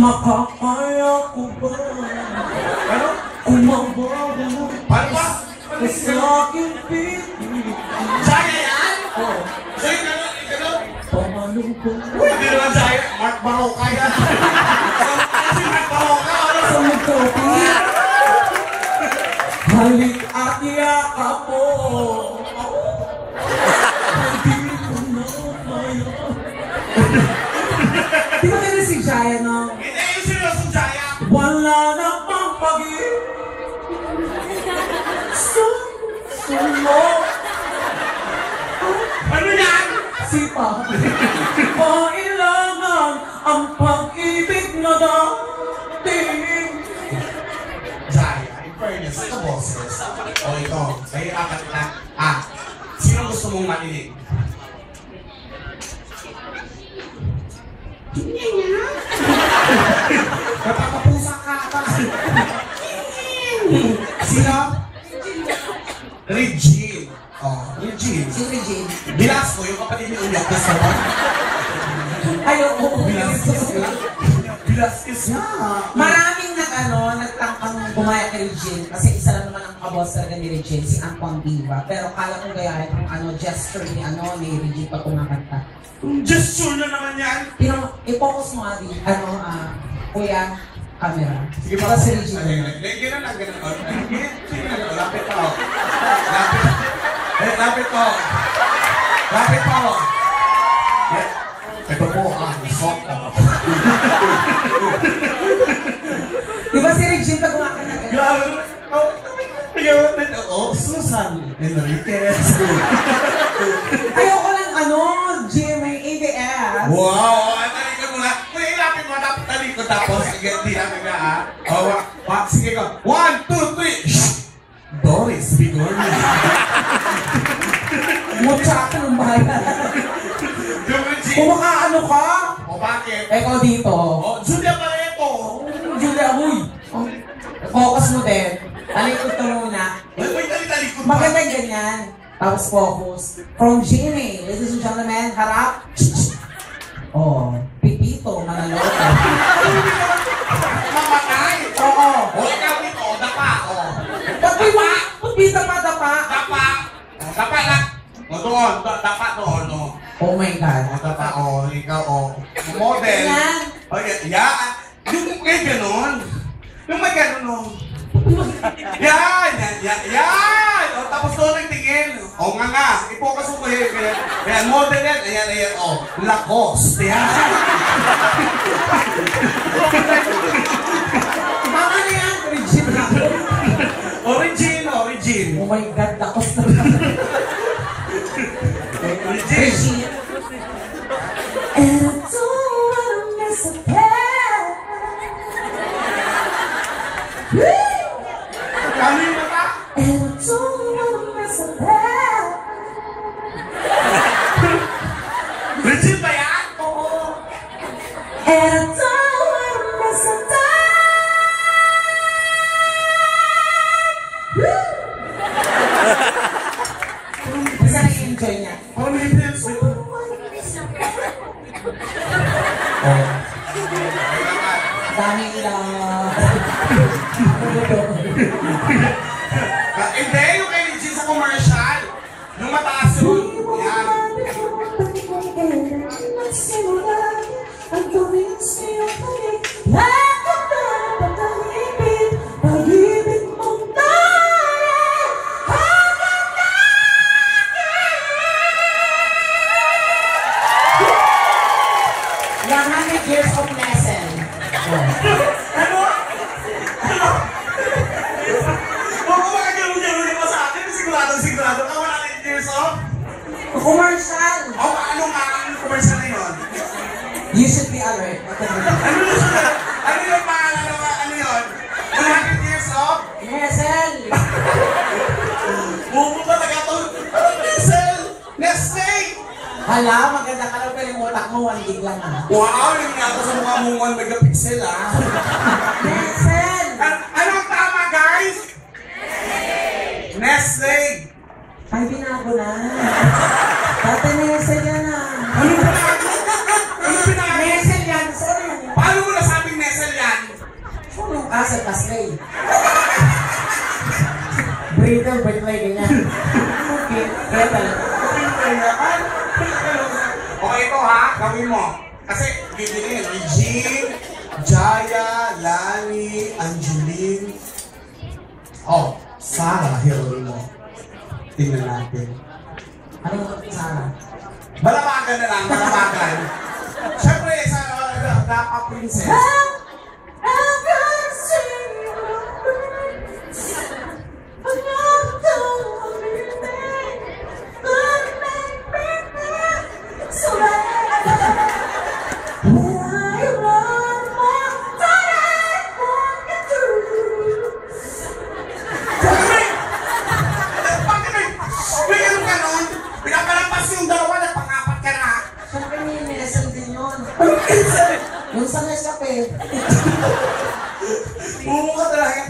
Makakaya ko ba? Ano? Kumabaga mo. Ano ba? Sa aking piling. Jaya yan? Oh, Jaya, gano'n? paano ba? Uy, hindi naman Jaya. Mark Baroka yan. Kasi Mark Baroka, ano? Sa magkapi. Halik at yakap mo. Hindi ko na kaya. Di ba ganun si Jaya, no? Hindi, yung seryoso Jaya. Wala na pang pag-ibig. Sumo. Ano yan? Sipa. Kailangan ang pag-ibig na dating. Jaya, in fairness, ito boses. O ito, may apat na. Sino gusto mong marinig? Napakapusa ka ata. Sino? Regine. Oh, Regine. Si Regine. Bilasco, yung kapatid ni Uyak. Gusto mo? Ayoko. Bilasquez nga. Bilasquez nga. Maraming nagtangkang gumaya kay Regine kasi isa lang naman ang kaboss talaga ni Regine, si Antoine Diva. Pero kala kong gayahin ang gesture ni Regine pag kumakanta. Gesture na naman yan. I-focus mo nga din, kuya, camera. Sige para pa si Regine. Ganun lang, ganun. Lapit pa ako. Lapit pa ako. Lapit pa ako. Ito po, soft ako. Di ba si Regine pag kumakanta? Grabe. Susan Enriquez. Ayoko lang GMA ABS. Wow! Talikod mo na. Kung ilapit mo, dapat talikod. Tapos, sige, di namin na sige ko. 1, 2, 3. Doris Bigorni. Mutsa ka ng bayan. Kumakaano ka? O bakit? Ikaw dito. O, Julia Pareto. Julia, huy. Focus mo din. Talikod ka muna. May talikod pa. Maganda ganyan. Tapos focus. From GMA, ladies and gentlemen, harap. Oh, Pipito, Manaloto. Mamatay. Oo. O, ikaw dito, dapa. O. Pipita pa, dapa. Dapa. Dapa na. O, doon. Dapa doon. O. Oh my God. O, dapa. O, ikaw. O. Model. Yan. O, yan. Yung may ganon. Yung may ganon. O. Yan. O, tapos doon nagtingin. O, nga. I-focus mo ko yun. Yan, model yan. Ayan. O, Lacoste. Yan. Mama na yan, Regine. Origin. Oh my God, lakos na. Regine. And I don't wanna miss a pair. Ano yung mata? And I don't wanna miss a pair. Regine ba yan? Oo. And I don't wanna miss a time. Basta nag-enjoy niya. Ano yung dance? Dami lang. Hindi, yung kay Regine sa commercial. Yung mataas yun. Yan. Years of lesson. Ano? Huwag mo makagalaw-galaw pa sa akin. Sigurado. Ka wala na years off. Commercial. O, anong commercial na yun? You should be alert. Ano yung pangalan ng ano yun? 100 years off? Nesel. Bubo talaga to. Ano Nestle? Nestle? Hala, maganda ka lang pero yung utak mo, 1 gig lang na. Wow, yung nato sa mukha mong 1 megapixel Nesel! Anong tama, guys? Nestle! Ay, binago na. Dati Nesel yan ah. Ano binago? Nesel yan. Sorry yan. Paano mo nasabing Nestle? Sa Caslay. Breather, ganyan. Okay, kaya talaga. Okay, ito ha, gawin mo. Kasi, bibigyan Regine, Jaya, Lani, Angeline. Oh, Sarah, heroine mo. Tingnan natin. Ano Sarah? Balabagan na lang, balabagan. Siyempre, Sarah, naka-princess. Yung sa Nescafe. Bumo ka talaga.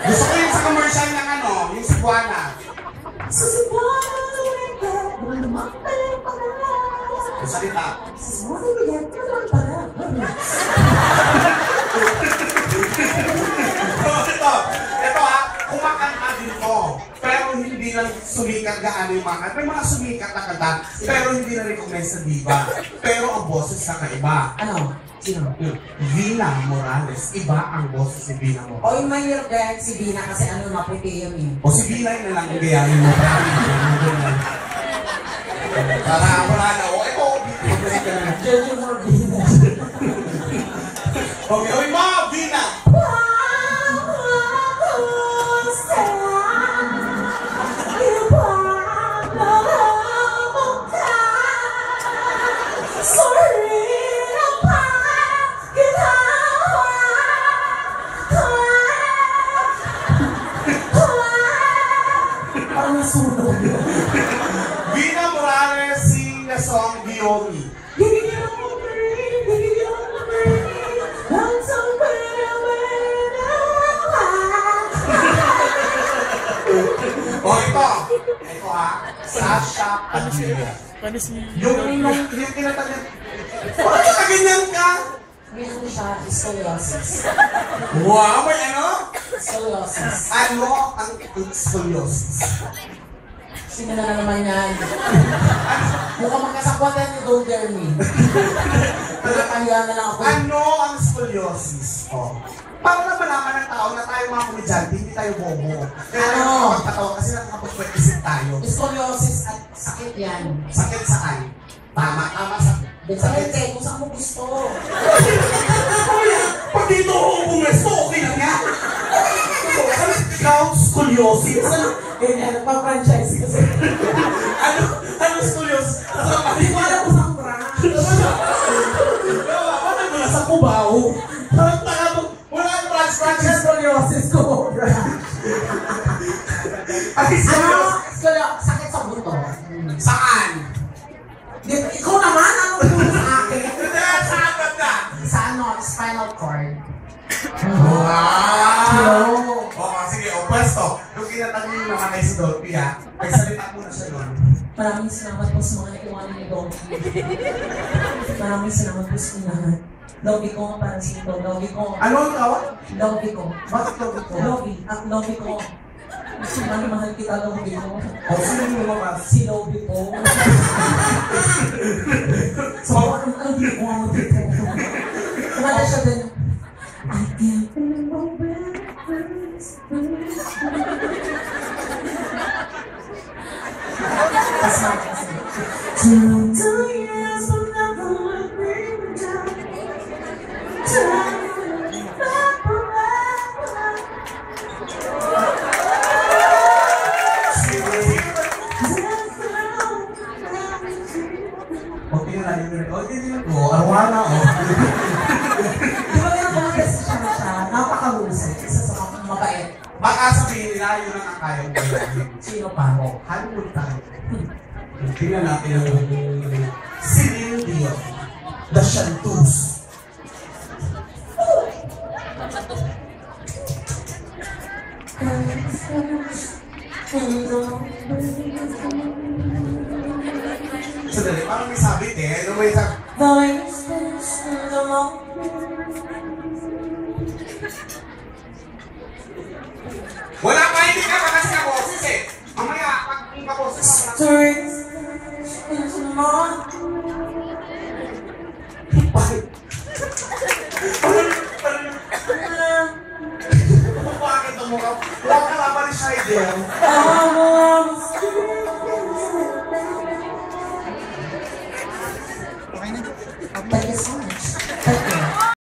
Gusto ko yung sa commercial ng ano, yung Cebuana. Sa Cebuana, Yung salita. Ito ha, kumakanta din to. Pero hindi lang sumikat gaano yung mga kanta. May mga sumikat na kanta, pero hindi na recognize sa diva. Pero ang boses kakaiba. Ano? Sino? Vina Morales. Iba ang boses ni Vina Morales. O yung mahirap gayahin si Vina kasi ano, maputi yun eh. O si Vina yun na lang ang gayahin mo. Para wala na. O ito, Jojo more Vina. okay, oy mo, Vina! Vina Morales sing the song Biomi. O ito ha, Sasha Padilla. Yung tinatagyan. Bakit ka ganyan ka? Meron siya scoliosis. Wow, may ano? Scoliosis. Ano ang scoliosis? Sino na naman yan? Mukhang magkasakwatan ni Don't Dare Me. Nagkakahiya na lang ako. Ano ang scoliosis? Oh. Para na malaman ng tao na tayo mga komedyante, hindi tayo bobo. Kaya Ano? nakakapagpatawa kasi nakakapagpag-isip tayo. Scoliosis at sakit yan. Sakit saan? Tama sa... Sakit eh, kung saan mo gusto. Pag dito ako pumesto, okay lang yan. Ikaw, scoliosis. Ganyan, nagpa-franchise kasi. Ano scoliosis? Hindi ko alam kung saan brand. Bakit mo nasa Cubao? Parang taka mo, wala yung franchise. Scoliosis ko, brand. Ay, Scoliosis, sakit sa buto. saan? Ikaw naman, ano mo sa akin? Saan ka? Sa ano, spinal cord. Wow! Oo, sige, o pwesto. Yung kinatag niyo naman kay si Dolphy, ha? Nagsalita muna siya doon. Maraming salamat po sa mga nakiwanan ni Dolphy. Maraming salamat po sa lahat. Lobby ko para sa ito. Lobby ko. Ano ang tawag? Lobby ko. Bakit Dolphy ko? Lobby. At lobby ko. Mahal kita, lobby ko. O, sino yung lumabas? Si lobby ko. So, ang hindi ko ang dito. Kumala siya din. I can't remember. Kasi. 2 years will never let me down. Arwana, o. Di ba yung kumagasa siya? Napakahusay. Isa sa mabait. Baka sabihin nila, yun ang kayang gawin. Sino pa? O, Hollywood tayo. Tingnan natin ang Celine Dion. The Chanteuse. Sa sandali. Parang may sabit eh. Ano may sabit? Voices in the morning. Wala pa, hindi ka pa kasi kaboses eh. Mamaya, pag yung kaboses ka pala. Stories in the morning. Bakit? Bakit ang mukha? Wala ka naman ni Shidel. Oh,